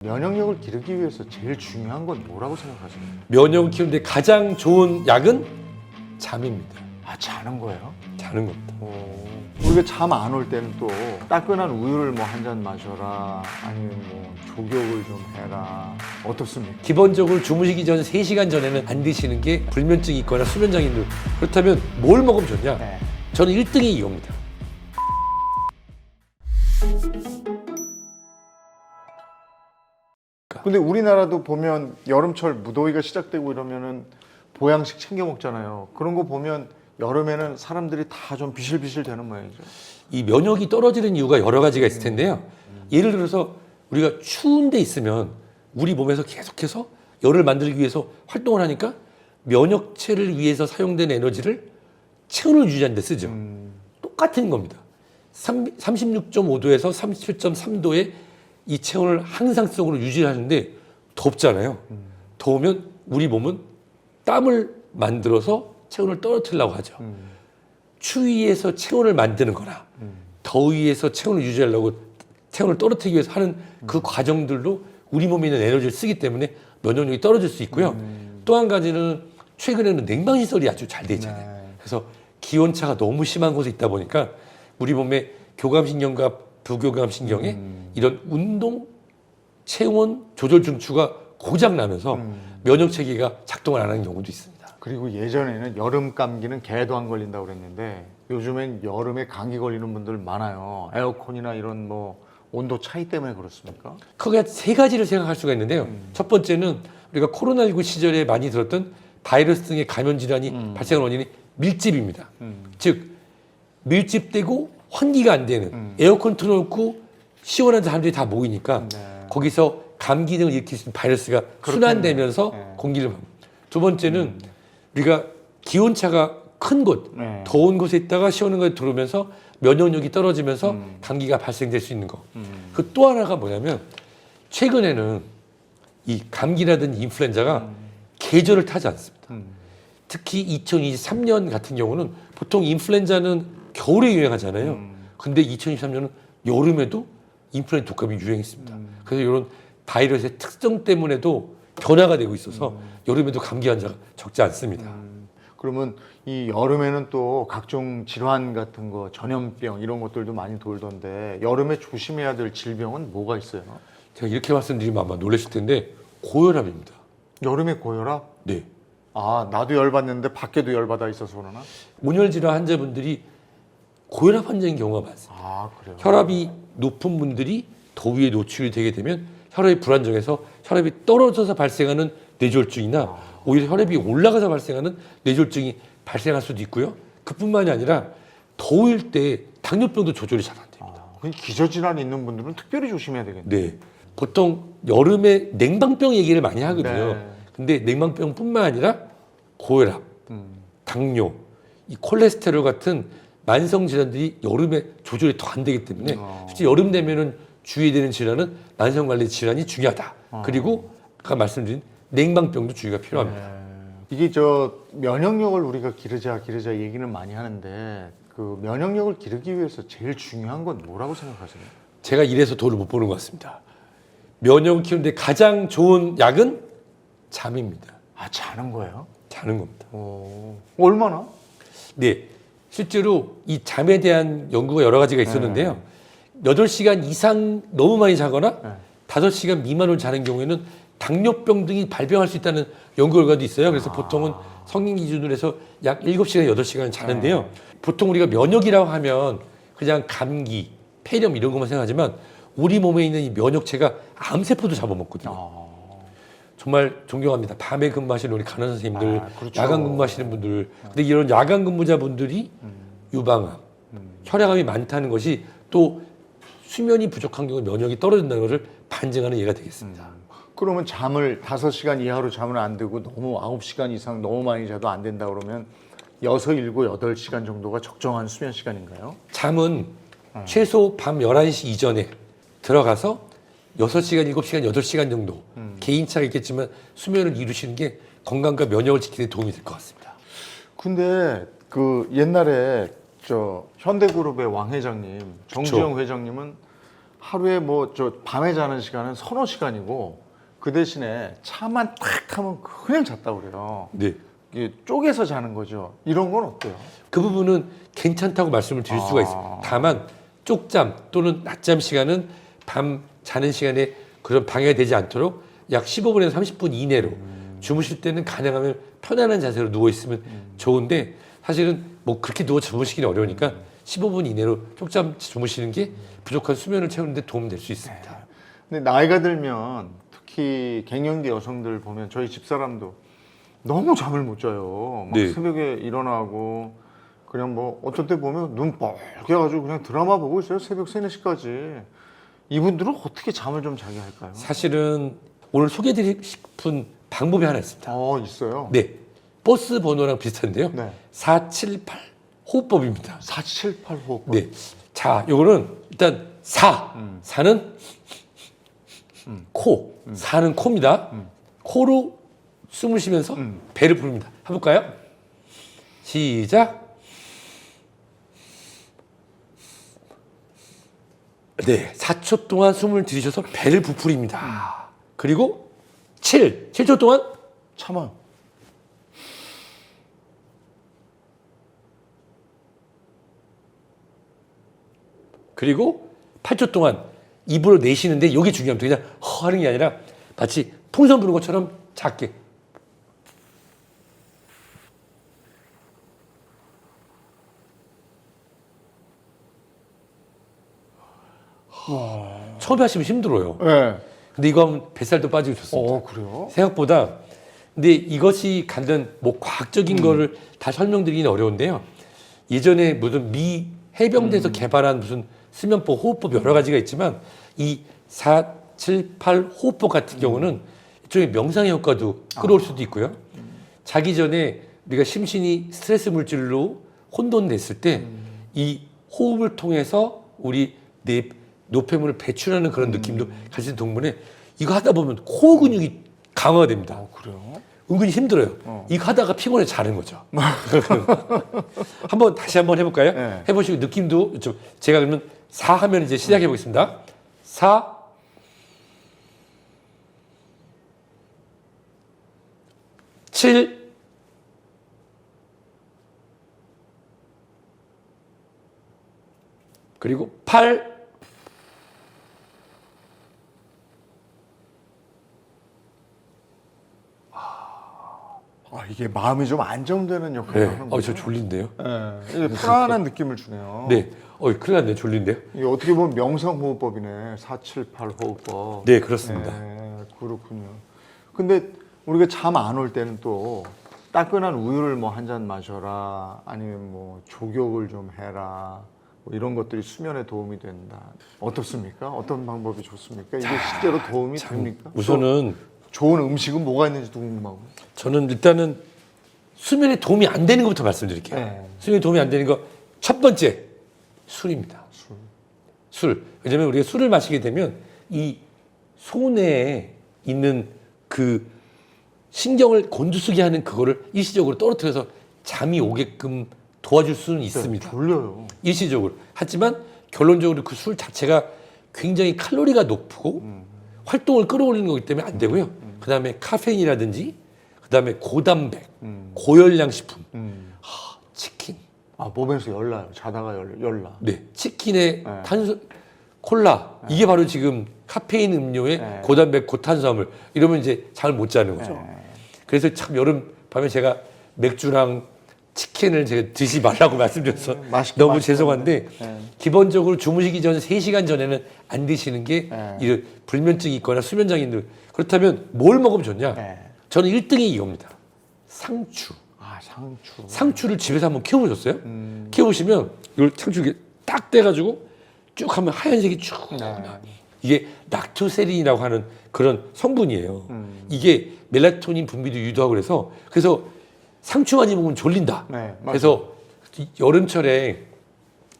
면역력을 기르기 위해서 제일 중요한 건 뭐라고 생각하세요? 면역을 키우는데 가장 좋은 약은 잠입니다. 아, 자는 거예요? 자는 겁니다. 우리가 잠 안 올 때는 또 따끈한 우유를 뭐 한 잔 마셔라, 아니면 뭐 조격을 좀 해라, 어떻습니까? 기본적으로 주무시기 전 3시간 전에는 안 드시는 게 불면증이 있거나 수면장애인들. 그렇다면 뭘 먹으면 좋냐? 네. 저는 1등이 이겁니다. 근데 우리나라도 보면 여름철 무더위가 시작되고 이러면은 보양식 챙겨 먹잖아요. 그런 거 보면 여름에는 사람들이 다 좀 비실비실 되는 모양이죠. 이 면역이 떨어지는 이유가 여러 가지가 있을 텐데요. 예를 들어서 우리가 추운 데 있으면 우리 몸에서 계속해서 열을 만들기 위해서 활동을 하니까 면역체를 위해서 사용된 에너지를 체온을 유지하는 데 쓰죠. 똑같은 겁니다. 36.5도에서 37.3도의 이 체온을 항상성으로 유지하는데 덥잖아요. 더우면 우리 몸은 땀을 만들어서 체온을 떨어뜨리려고 하죠. 추위에서 체온을 만드는 거나 더위에서 체온을 유지하려고 체온을 떨어뜨리기 위해서 하는 그 과정들로 우리 몸에 있는 에너지를 쓰기 때문에 면역력이 떨어질 수 있고요. 또 한 가지는 최근에는 냉방시설이 아주 잘 돼 있잖아요. 네. 그래서 기온차가 너무 심한 곳에 있다 보니까 우리 몸의 교감신경과 부교감신경에 이런 운동, 체온 조절 중추가 고장 나면서 면역 체계가 작동을 안 하는 경우도 있습니다. 그리고 예전에는 여름 감기는 개도 안 걸린다고 그랬는데 요즘엔 여름에 감기 걸리는 분들 많아요. 에어컨이나 이런 뭐 온도 차이 때문에 그렇습니까? 크게 3가지를 생각할 수가 있는데요. 첫 번째는 우리가 코로나19 시절에 많이 들었던 바이러스 등의 감염 질환이 발생한 원인이 밀집입니다. 즉 밀집되고 환기가 안 되는 에어컨 틀어놓고 시원한 사람들이 다 모이니까 거기서 감기 등을 일으킬 수 있는 바이러스가 순환되면서 네. 공기를 두 번째는 우리가 기온차가 큰 곳, 네. 더운 곳에 있다가 시원한 곳에 들어오면서 면역력이 떨어지면서 감기가 발생될 수 있는 거. 그 또 하나가 뭐냐면 최근에는 이 감기라든지 인플루엔자가 계절을 타지 않습니다. 특히 2023년 같은 경우는 보통 인플루엔자는 겨울에 유행하잖아요. 근데 2023년은 여름에도 인플루엔자 독감이 유행했습니다. 그래서 이런 바이러스의 특성 때문에도 변화가 되고 있어서 여름에도 감기 환자가 적지 않습니다. 그러면 이 여름에는 또 각종 질환 같은 거, 전염병 이런 것들도 많이 돌던데 여름에 조심해야 될 질병은 뭐가 있어요? 제가 이렇게 말씀드리면 아마 놀라실 텐데 고혈압입니다. 여름에 고혈압? 네. 아, 나도 열받는데 밖에도 열받아 있어서 그러나? 온열 질환 환자분들이 고혈압 환자인 경우가 많습니다. 아, 그래요? 혈압이 높은 분들이 더위에 노출이 되게 되면 혈압이 불안정해서 혈압이 떨어져서 발생하는 뇌졸중이나 오히려 혈압이 올라가서 발생하는 뇌졸중이 발생할 수도 있고요. 그뿐만이 아니라 더울 때 당뇨병도 조절이 잘 안 됩니다. 기저질환이 있는 분들은 특별히 조심해야 되겠네요. 네. 보통 여름에 냉방병 얘기를 많이 하거든요. 네. 근데 냉방병뿐만 아니라 고혈압, 당뇨, 이 콜레스테롤 같은 만성 질환들이 여름에 조절이 더 안 되기 때문에 실제 여름 되면은 주의해야 되는 질환은 만성 관리 질환이 중요하다. 그리고 아까 말씀드린 냉방병도 주의가 필요합니다. 이게 저 면역력을 우리가 기르자 얘기는 많이 하는데 그 면역력을 기르기 위해서 제일 중요한 건 뭐라고 생각하세요? 제가 이래서 도를 못 보는 것 같습니다. 면역을 키우는데 가장 좋은 약은 잠입니다. 아, 자는 거예요? 자는 겁니다. 얼마나? 네. 실제로 이 잠에 대한 연구가 여러 가지가 있었는데요. 8시간 이상 너무 많이 자거나 5시간 미만으로 자는 경우에는 당뇨병 등이 발병할 수 있다는 연구 결과도 있어요. 그래서 보통은 성인 기준으로 해서 약 7시간, 8시간 자는데요. 보통 우리가 면역이라고 하면 그냥 감기, 폐렴 이런 것만 생각하지만 우리 몸에 있는 이 면역체가 암세포도 잡아먹거든요. 정말 존경합니다. 밤에 근무하시는 우리 간호사 선생님들, 그렇죠. 야간 근무하시는 분들. 근데 이런 야간 근무자분들이 유방암, 혈액암이 많다는 것이 또 수면이 부족한 경우에 면역이 떨어진다는 것을 반증하는 예가 되겠습니다. 그러면 잠을 5시간 이하로 잠을 안 들고 너무 9시간 이상 너무 많이 자도 안 된다 그러면 6, 7, 8시간 정도가 적정한 수면 시간인가요? 잠은 최소 밤 11시 이전에 들어가서 6시간, 7시간, 8시간 정도 개인차가 있겠지만 수면을 이루시는 게 건강과 면역을 지키는 데 도움이 될 것 같습니다. 근데 그 옛날에 저 현대그룹의 왕 회장님, 정주영 회장님은 하루에 뭐 저 밤에 자는 시간은 서너 시간이고 그 대신에 차만 탁 타면 그냥 잤다 그래요. 네. 이게 쪼개서 자는 거죠. 이런 건 어때요? 그 부분은 괜찮다고 말씀을 드릴 수가 있어요. 다만 쪽잠 또는 낮잠 시간은 밤 자는 시간에 그런 방해가 되지 않도록 약 15분에서 30분 이내로 주무실 때는 가능하면 편안한 자세로 누워 있으면 좋은데 사실은 뭐 그렇게 누워 주무시기는 어려우니까 15분 이내로 쪽잠 주무시는 게 부족한 수면을 채우는 데 도움 될 수 있습니다. 근데 나이가 들면 특히 갱년기 여성들 보면 저희 집사람도 너무 잠을 못 자요. 막 네. 새벽에 일어나고 그냥 뭐 어떤 때 보면 눈 뻘게 가지고 그냥 드라마 보고 있어요. 새벽 3, 4시까지. 이분들은 어떻게 잠을 좀 자게 할까요? 사실은 오늘 소개해드리고 싶은 방법이 하나 있습니다. 있어요. 네. 버스 번호랑 비슷한데요. 네. 478 호흡법입니다. 478 호흡법. 네. 자, 요거는 일단 4는 코, 4는 코입니다. 코로 숨을 쉬면서 배를 부릅니다. 해볼까요? 시작. 네, 4초 동안 숨을 들이셔서 배를 부풀립니다. 그리고 7초 동안 참아요. 그리고 8초 동안 입으로 내쉬는데 이게 중요합니다. 그냥 하는 게 아니라 마치 풍선 부는 것처럼 작게. 처음에 하시면 힘들어요. 네. 근데 이거 하면 뱃살도 빠지고 좋습니다. 그래요? 생각보다 근데 이것이 갖는 뭐 과학적인 거를 다 설명드리기는 어려운데요. 예전에 무슨 미 해병대에서 개발한 무슨 수면법, 호흡법 여러 가지가 있지만 이 4, 7, 8 호흡법 같은 경우는 일종의 명상의 효과도 끌어올 수도 있고요. 자기 전에 우리가 심신이 스트레스 물질로 혼돈됐을 때 이 호흡을 통해서 우리 내 노폐물을 배출하는 그런 느낌도 가진 동물에 이거 하다 보면 코 근육이 강화가 됩니다. 그래요? 은근히 힘들어요. 이거 하다가 피곤해 자는 거죠. 다시 한번 해볼까요? 네. 해보시고 느낌도 좀 제가 그러면 4 하면 이제 시작해 보겠습니다. 4 7 그리고 8 이게 마음이 좀 안정되는 역할을 네. 하는 거예요. 저 졸린데요. 네. 이게 편안한 느낌을 주네요. 네. 큰일 났네. 졸린데요. 이게 어떻게 보면 명상호흡법이네. 478 호흡법. 네, 그렇습니다. 네, 그렇군요. 근데 우리가 잠 안 올 때는 또 따끈한 우유를 뭐 한 잔 마셔라, 아니면 뭐 족욕을 좀 해라, 뭐 이런 것들이 수면에 도움이 된다. 어떻습니까? 어떤 방법이 좋습니까? 이게 실제로 도움이 됩니까? 우선은 또 좋은 음식은 뭐가 있는지도 궁금하고. 저는 일단은 수면에 도움이 안 되는 것부터 말씀드릴게요. 네. 수면에 도움이 안 되는 거 첫 번째 술입니다. 술. 왜냐면 우리가 술을 마시게 되면 이 소내에 있는 그 신경을 곤두쓰게 하는 그거를 일시적으로 떨어뜨려서 잠이 오게끔 도와줄 수는 있습니다. 졸려요. 일시적으로. 하지만 결론적으로 그 술 자체가 굉장히 칼로리가 높고 활동을 끌어올리는 거기 때문에 안 되고요. 그 다음에 카페인이라든지 그 다음에 고단백, 고열량 식품, 치킨. 몸에서 열나요. 자다가 열나. 네, 치킨에 네. 콜라. 이게 바로 지금 카페인 음료에 네. 고단백, 고탄수화물. 이러면 이제 잠을 못 자는 거죠. 네. 그래서 참 여름 밤에 제가 맥주랑 치킨을 제가 드시지 말라고 말씀드려서 맛있게 너무 맛있게 죄송한데 네. 기본적으로 주무시기 전 3시간 전에는 안 드시는 게 네. 이 불면증이 있거나 수면장애인들 그렇다면 뭘 먹으면 좋냐? 네. 저는 1등이 이겁니다. 상추. 상추. 상추를 집에서 한번 키워보셨어요? 키워보시면 이걸 상추 이렇게 딱 떼가지고 쭉 하면 하얀색이 쭉 나와요. 이게 락토세린이라고 하는 그런 성분이에요. 이게 멜라토닌 분비도 유도하고 그래서 상추 많이 먹으면 졸린다. 네, 맞아요. 그래서 여름철에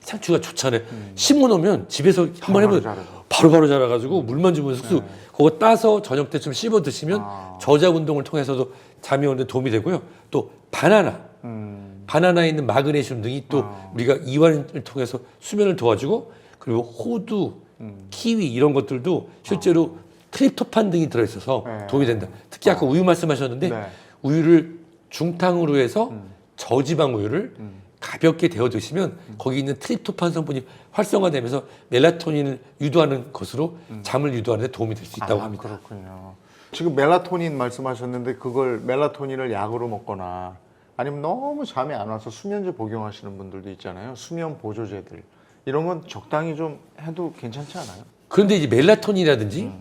상추가 좋잖아요. 심어 놓으면 집에서 한번 해보면 자라죠. 바로바로 자라가지고 물만 주면 쑥쑥 그거 따서 저녁 때쯤 씹어 드시면 저작 운동을 통해서도 잠이 오는데 도움이 되고요. 또 바나나. 바나나에 있는 마그네슘 등이 또 우리가 이완을 통해서 수면을 도와주고 그리고 호두, 키위 이런 것들도 실제로 트립토판 등이 들어있어서 네. 도움이 된다. 특히 아까 우유 말씀하셨는데 네. 우유를 중탕으로 해서 저지방 우유를 가볍게 데워 드시면 거기 있는 트립토판 성분이 활성화되면서 멜라토닌을 유도하는 것으로 잠을 유도하는 데 도움이 될 수 있다고 합니다. 그렇군요. 지금 멜라토닌 말씀하셨는데 그걸 멜라토닌을 약으로 먹거나 아니면 너무 잠이 안 와서 수면제 복용하시는 분들도 있잖아요. 수면 보조제들. 이런 건 적당히 좀 해도 괜찮지 않아요? 그런데 이제 멜라토닌이라든지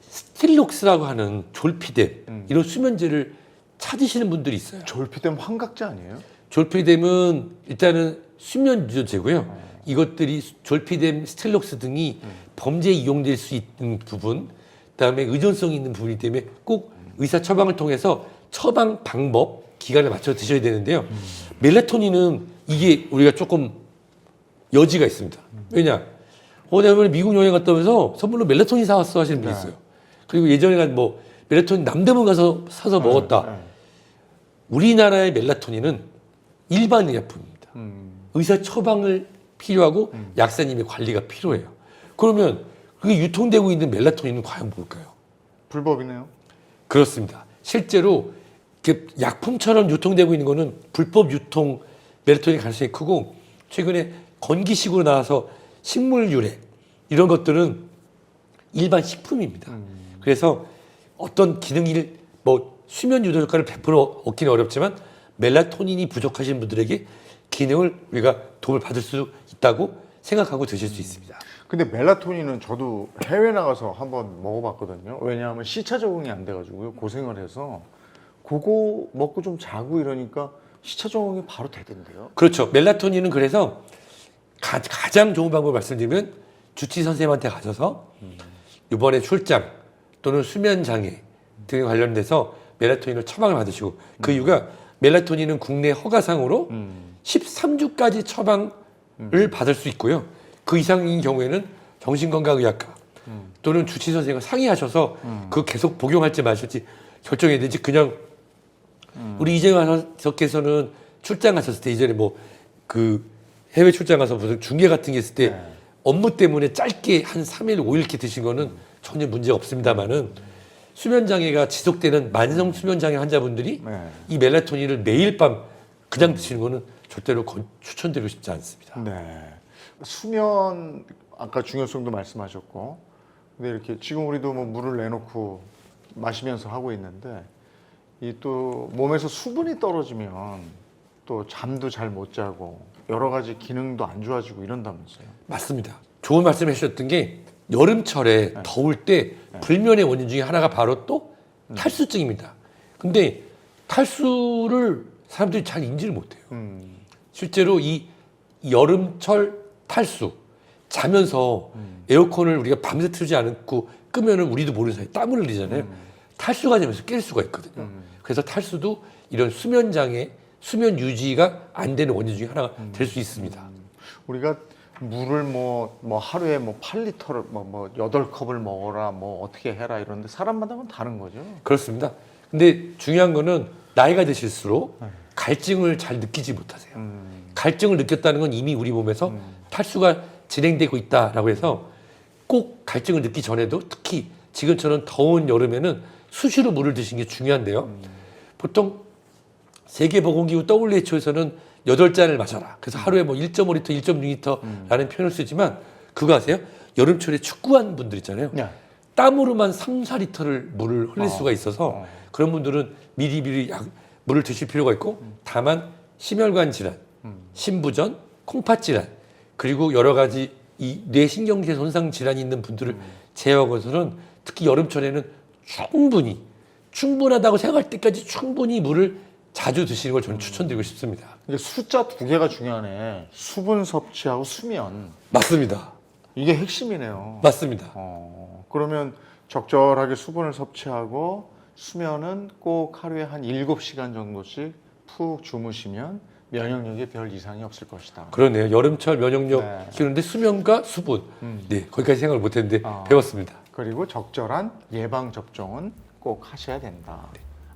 스틸록스라고 하는 졸피뎀 이런 수면제를 찾으시는 분들이 있어요. 졸피뎀 환각제 아니에요? 졸피뎀은 일단은 수면 유도제고요. 이것들이 졸피뎀, 스틸록스 등이 범죄에 이용될 수 있는 부분, 그다음에 의존성이 있는 부분이기 때문에 꼭 의사 처방을 통해서 처방 방법, 기간을 맞춰 드셔야 되는데요. 멜라토닌은 이게 우리가 조금 여지가 있습니다. 왜냐? 내가 이번에 미국 여행 갔다 오면서 선물로 멜라토닌 사왔어 하시는 분이 있어요. 그리고 예전에 뭐 멜라토닌 남대문 가서 사서 먹었다. 우리나라의 멜라토닌은 일반 의약품입니다. 의사 처방을 필요하고 약사님의 관리가 필요해요. 그러면 그게 유통되고 있는 멜라토닌은 과연 뭘까요? 불법이네요. 그렇습니다. 실제로 이렇게 약품처럼 유통되고 있는 거는 불법 유통 멜라토닌 가능성이 크고 최근에 건기식으로 나와서 식물 유래 이런 것들은 일반 식품입니다. 그래서 어떤 기능을 뭐 수면 유도 효과를 100% 얻기는 어렵지만 멜라토닌이 부족하신 분들에게 기능을 우리가 도움을 받을 수 있다고 생각하고 드실 수 있습니다. 근데 멜라토닌은 저도 해외 나가서 한번 먹어봤거든요. 왜냐하면 시차 적응이 안 돼가지고요. 고생을 해서 그거 먹고 좀 자고 이러니까 시차 적응이 바로 되던데요. 그렇죠. 멜라토닌은 그래서 가장 좋은 방법을 말씀드리면 주치 선생님한테 가셔서 이번에 출장 또는 수면 장애 등에 관련돼서 멜라토닌을 처방을 받으시고 그 이유가 멜라토닌은 국내 허가상으로 13주까지 처방을 받을 수 있고요. 그 이상인 경우에는 정신건강의학과 또는 주치 선생님과 상의하셔서 그 계속 복용할지 마실지 결정해야 되지 그냥 우리 이재용 아나운서께서는 출장 가셨을 때 이전에 뭐 그 해외 출장 가서 무슨 중계 같은 게 있을 때 업무 때문에 짧게 한 3일, 5일 이렇게 드신 거는 전혀 문제가 없습니다만은 수면 장애가 지속되는 만성 수면 장애 환자분들이 이 멜라토닌을 매일 밤 그냥 드시는 거는 절대로 추천드리고 싶지 않습니다. 네. 수면 아까 중요성도 말씀하셨고, 근데 이렇게 지금 우리도 뭐 물을 내놓고 마시면서 하고 있는데 이 또 몸에서 수분이 떨어지면 또 잠도 잘 못 자고 여러 가지 기능도 안 좋아지고 이런다면서요. 맞습니다. 좋은 말씀 해주셨던 게 여름철에 더울 때 불면의 원인 중에 하나가 바로 또 탈수증입니다. 근데 탈수를 사람들이 잘 인지를 못해요. 실제로 이 여름철 탈수 자면서 에어컨을 우리가 밤새 틀지 않고 끄면은 우리도 모르는 사이에 땀을 흘리잖아요. 탈수가 되면서 깰 수가 있거든요. 그래서 탈수도 이런 수면 장애, 수면 유지가 안 되는 원인 중에 하나가 될 수 있습니다. 우리가 물을 뭐 하루에 뭐 8리터를 뭐 8컵을 먹어라 뭐 어떻게 해라 이런데 사람마다는 다른 거죠. 그렇습니다. 근데 중요한 거는 나이가 드실수록 갈증을 잘 느끼지 못하세요. 갈증을 느꼈다는 건 이미 우리 몸에서 탈수가 진행되고 있다라고 해서 꼭 갈증을 느끼기 전에도 특히 지금처럼 더운 여름에는 수시로 물을 드시는 게 중요한데요. 보통 세계보건기구 WHO에서는 8잔을 마셔라. 그래서 하루에 뭐 1.5리터, 1.6리터라는 표현을 쓰지만 그거 아세요? 여름철에 축구한 분들 있잖아요. 땀으로만 3, 4리터를 물을 흘릴 수가 있어서 그런 분들은 미리미리 물을 드실 필요가 있고 다만 심혈관 질환, 심부전, 콩팥 질환 그리고 여러 가지 이 뇌신경계 손상 질환이 있는 분들을 제외하고서는 특히 여름철에는 충분하다고 생각할 때까지 충분히 물을 자주 드시는 걸 저는 추천드리고 싶습니다. 이게 숫자 2개가 중요하네. 수분 섭취하고 수면. 맞습니다. 이게 핵심이네요. 맞습니다. 그러면 적절하게 수분을 섭취하고 수면은 꼭 하루에 한 7시간 정도씩 푹 주무시면 면역력에 별 이상이 없을 것이다. 그러네요. 여름철 면역력 네. 키우는데 수면과 수분. 네, 거기까지 생각을 못했는데 배웠습니다. 그리고 적절한 예방 접종은 꼭 하셔야 된다.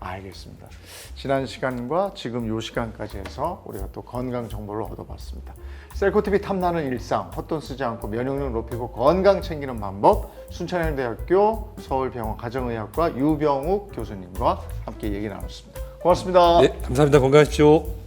알겠습니다. 지난 시간과 지금 요 시간까지 해서 우리가 또 건강 정보를 얻어봤습니다. 셀코TV 탐나는 일상, 헛돈 쓰지 않고 면역력 높이고 건강 챙기는 방법, 순천향대학교 서울병원 가정의학과 유병욱 교수님과 함께 얘기 나눴습니다. 고맙습니다. 네, 감사합니다. 건강하십시오.